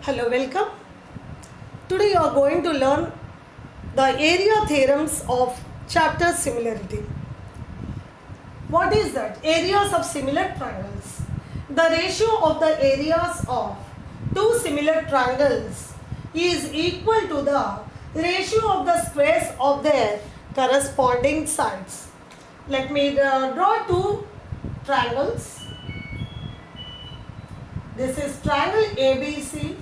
Hello, welcome. Today you are going to learn the area theorems of chapter similarity. What is that? Areas of similar triangles. The ratio of the areas of two similar triangles is equal to the ratio of the squares of their corresponding sides. Let me draw two triangles. This is triangle ABC.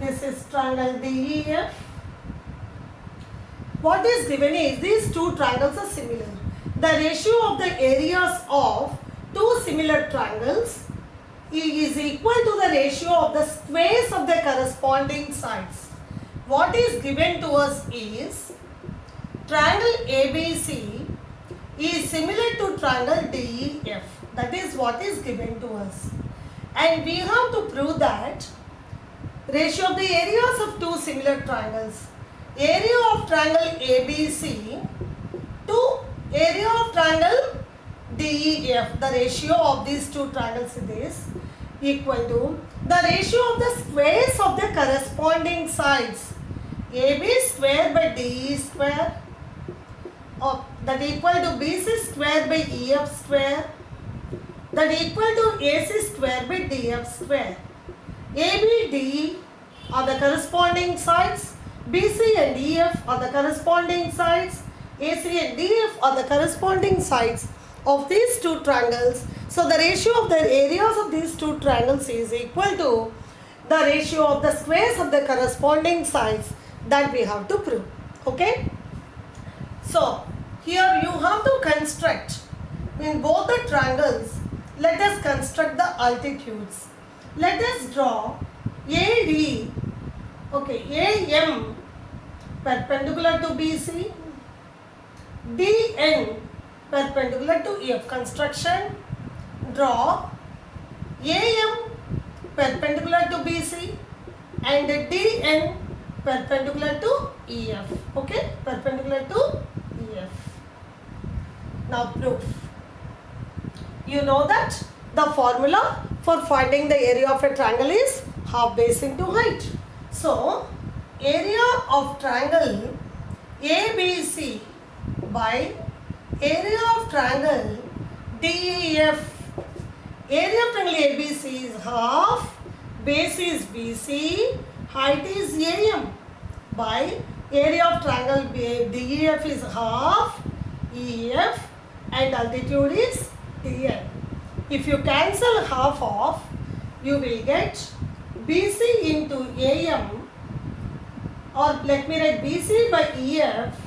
This is triangle DEF. What is given is these two triangles are similar. The ratio of the areas of two similar triangles is equal to the ratio of the squares of the corresponding sides. What is given to us is triangle ABC is similar to triangle DEF. That is what is given to us. And we have to prove that ratio of the areas of two similar triangles. Area of triangle ABC to area of triangle DEF. The ratio of these two triangles is equal to the ratio of the squares of the corresponding sides. AB square by DE square, that equal to BC square by EF square, that equal to AC square by DF square. AB, DE are the corresponding sides, BC and EF are the corresponding sides, AC and DF are the corresponding sides of these two triangles. So the ratio of the areas of these two triangles is equal to the ratio of the squares of the corresponding sides that we have to prove. Okay? So here you have to construct in both the triangles. Let us construct the altitudes. Let us draw AD, AM perpendicular to BC, DN perpendicular to EF. Construction, draw AM perpendicular to BC and DN perpendicular to EF. Okay, perpendicular to EF. Now proof. You know that the formula for finding the area of a triangle is half base into height. So, area of triangle ABC by area of triangle DEF. Area of triangle ABC is half, base is BC, height is AM by area of triangle DEF is half, EF and altitude is DN. If you cancel half off, you will get BC into AM, or let me write BC by EF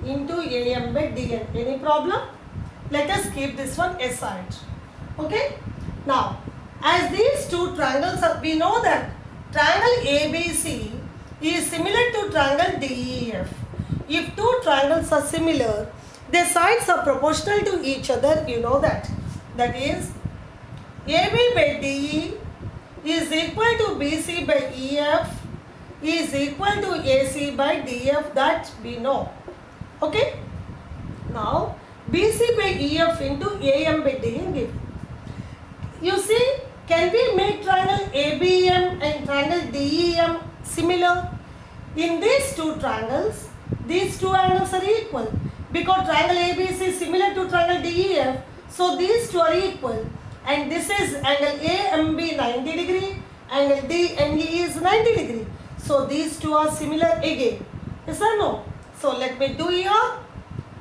into AM by DN. Any problem? Let us keep this one aside. Okay? Now, as these two triangles are, we know that triangle ABC is similar to triangle DEF. If two triangles are similar, their sides are proportional to each other, you know that. That is, AB by DE is equal to BC by EF is equal to AC by DF, that we know. Okay? Now, BC by EF into AM by DN given. You see, can we make triangle ABM and triangle DEM similar? In these two triangles, these two angles are equal. Because triangle ABC is similar to triangle DEF, so these two are equal. And this is angle AMB 90 degree, angle DNE is 90 degree. So these two are similar again. Yes or no? So let me do here.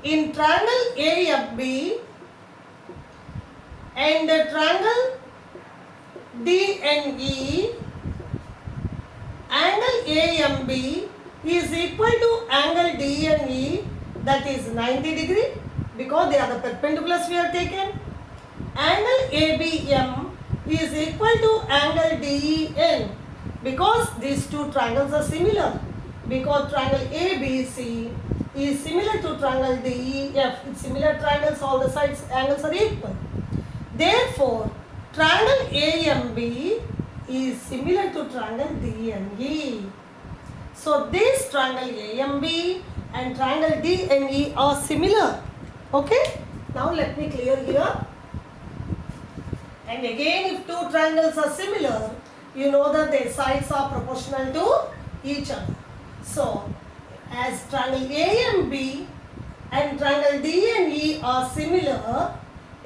In triangle AFB and the triangle DNE, angle AMB is equal to angle DNE, that is 90 degree, because they are the perpendiculars we have taken. Angle ABM is equal to angle DEN, because these two triangles are similar. Because triangle ABC is similar to triangle DEF. It's similar triangles, all the sides angles are equal. Therefore, triangle AMB is similar to triangle DNE. So So this triangle AMB and triangle DNE are similar. Okay. Now let me clear here. And again, if two triangles are similar, you know that their sides are proportional to each other. So, as triangle AMB and triangle DNE are similar,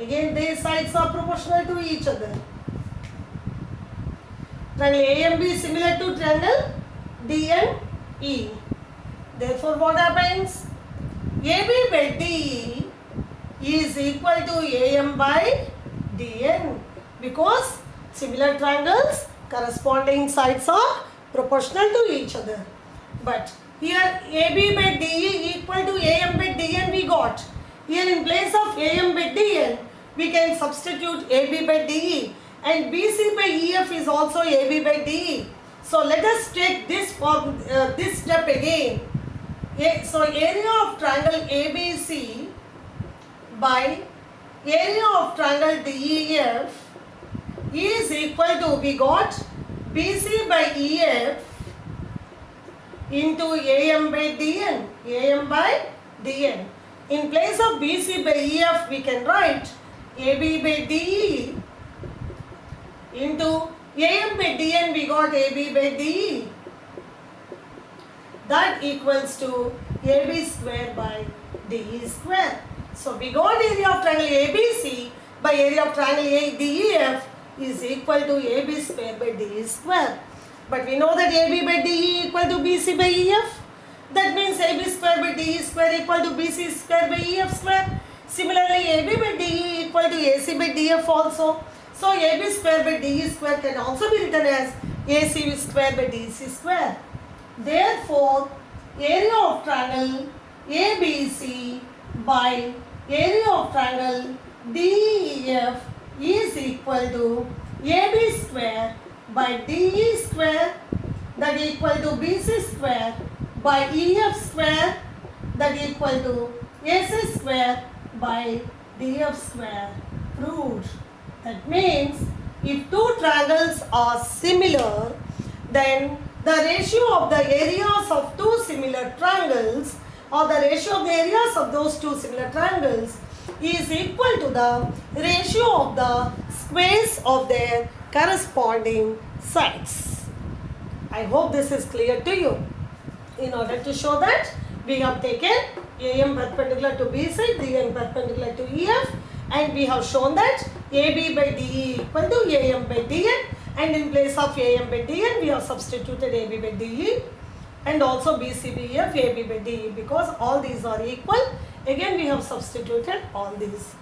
again their sides are proportional to each other. Triangle AMB is similar to triangle DNE. Therefore, what happens? AB by DE is equal to AM by DN, because similar triangles corresponding sides are proportional to each other. But here AB by DE equal to AM by DN we got. Here in place of AM by DN we can substitute AB by DE, and BC by EF is also AB by DE. So let us take this form, this step again. So area of triangle ABC by area of triangle DEF is equal to, we got BC by EF into AM by DN. AM by DN. In place of BC by EF we can write AB by DE into AM by DN, we got AB by DE. That equals to AB square by DE square. So we got area of triangle ABC by area of triangle DEF is equal to AB square by DE square. But we know that AB by DE equal to BC by EF. That means AB square by DE square equal to BC square by EF square. Similarly, AB by DE equal to AC by DF also. So AB square by DE square can also be written as AC square by DC square. Therefore, area of triangle ABC by area of triangle DEF is equal to AB square by DE square, that equal to BC square by EF square, that equal to AC square by DF square. Proved. That means if two triangles are similar, then the ratio of the areas of two similar triangles, or the ratio of the areas of those two similar triangles, is equal to the ratio of the squares of their corresponding sides. I hope this is clear to you. In order to show that, we have taken AM perpendicular to BC, DN perpendicular to EF, and we have shown that AB by DE equal to AM by DN, and in place of AM by DN we have substituted AB by DE, and also BC by EF, AB by DE, because all these are equal. Again we have substituted all these.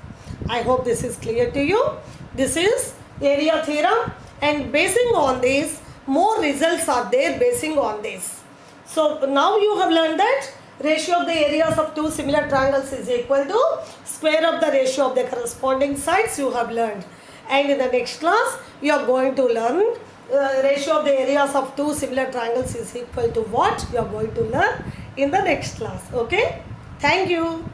I hope this is clear to you. This is area theorem, and basing on this, more results are there basing on this. So now you have learned that ratio of the areas of two similar triangles is equal to square of the ratio of the corresponding sides you have learned. And in the next class, you are going to learn ratio of the areas of two similar triangles is equal to what? You are going to learn in the next class. Okay? Thank you.